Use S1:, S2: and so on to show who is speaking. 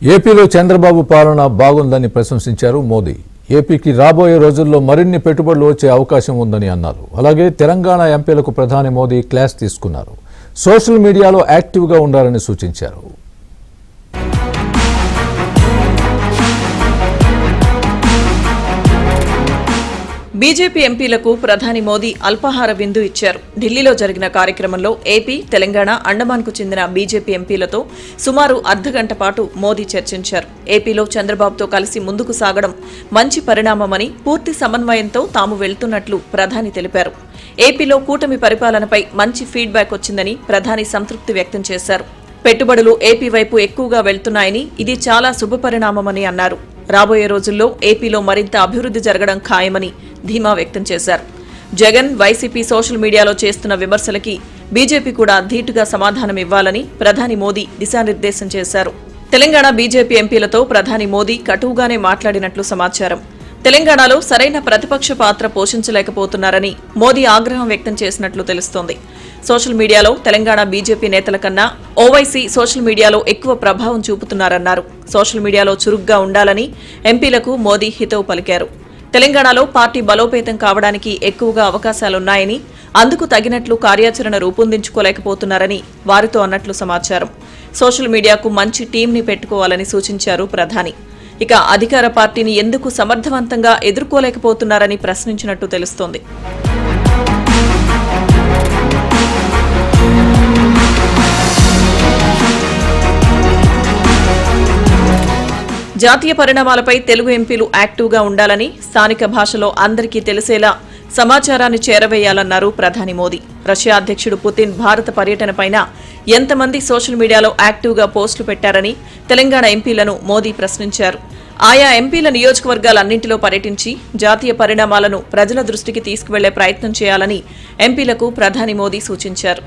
S1: ఏపీలో చంద్రబాబు పాలన బాగుందని ప్రశంసించారు మోదీ. ఏపీకి రాబోయే రోజుల్లో మరిన్ని పెట్టుబడులు వచ్చే అవకాశం ఉందని అన్నారు. అలాగే తెలంగాణ ఎంపీలకు ప్రధాని మోదీ క్లాస్ తీసుకున్నారు. సోషల్ మీడియాలో యాక్టివ్గా ఉండాలని సూచించారు.
S2: బీజేపీ ఎంపీలకు ప్రధాని మోదీ అల్పాహార విందు ఇచ్చారు. ఢిల్లీలో జరిగిన కార్యక్రమంలో ఏపీ, తెలంగాణ, అండమాన్కు చెందిన బీజేపీ ఎంపీలతో సుమారు అర్ధగంట పాటు మోదీ చర్చించారు. ఏపీలో చంద్రబాబుతో కలిసి ముందుకు సాగడం మంచి పరిణామమని, పూర్తి సమన్వయంతో తాము వెళ్తున్నట్లు ప్రధాని తెలిపారు. ఏపీలో కూటమి పరిపాలనపై మంచి ఫీడ్బ్యాక్ వచ్చిందని ప్రధాని సంతృప్తి వ్యక్తం చేశారు. పెట్టుబడులు ఏపీ వైపు ఎక్కువగా వెళ్తున్నాయని, ఇది చాలా శుభపరిణామమని అన్నారు. రాబోయే రోజుల్లో ఏపీలో మరింత అభివృద్ధి జరగడం ఖాయమని ధీమా వ్యక్తం చేశారు. జగన్, వైసీపీ సోషల్ మీడియాలో చేస్తున్న విమర్శలకి బీజేపీ కూడా ధీటుగా సమాధానం ఇవ్వాలని ప్రధాని మోదీ దిశానిర్దేశం చేశారు. తెలంగాణ బీజేపీ ఎంపీలతో ప్రధాని మోదీ కటువుగానే మాట్లాడినట్లు సమాచారం. తెలంగాణలో సరైన ప్రతిపక్ష పాత్ర పోషించలేకపోతున్నారని మోదీ ఆగ్రహం వ్యక్తం చేసినట్లు తెలుస్తోంది. సోషల్ మీడియాలో తెలంగాణ బీజేపీ నేతల కన్నా ఓవైసీ సోషల్ మీడియాలో ఎక్కువ ప్రభావం చూపుతున్నారన్నారు. సోషల్ మీడియాలో చురుగ్గా ఉండాలని ఎంపీలకు మోదీ హితవు పలికారు. తెలంగాణలో పార్టీ బలోపేతం కావడానికి ఎక్కువగా అవకాశాలున్నాయని, అందుకు తగినట్లు కార్యాచరణ రూపొందించుకోలేకపోతున్నారని వారితో అన్నట్లు సమాచారం. సోషల్ మీడియాకు మంచి టీంని పెట్టుకోవాలని సూచించారు ప్రధాని. ఇక అధికార పార్టీని ఎందుకు సమర్థవంతంగా ఎదుర్కోలేకపోతున్నారని ప్రశ్నించినట్టు తెలుస్తోంది. జాతీయ పరిణామాలపై తెలుగు ఎంపీలు యాక్టివ్గా ఉండాలని, స్థానిక భాషలో అందరికీ తెలిసేలా సమాచారాన్ని చేరవేయాలన్నారు ప్రధాని మోదీ. రష్యా అధ్యక్షుడు పుతిన్ భారత పర్యటనపైన ఎంతమంది సోషల్ మీడియాలో యాక్టివ్గా పోస్టులు పెట్టారని తెలంగాణ ఎంపీలను మోదీ ప్రశ్నించారు. ఆయా ఎంపీల నియోజకవర్గాలన్నింటిలో పర్యటించి జాతీయ పరిణామాలను ప్రజల దృష్టికి తీసుకువెళ్లే ప్రయత్నం చేయాలని ఎంపీలకు ప్రధాని మోదీ సూచించారు.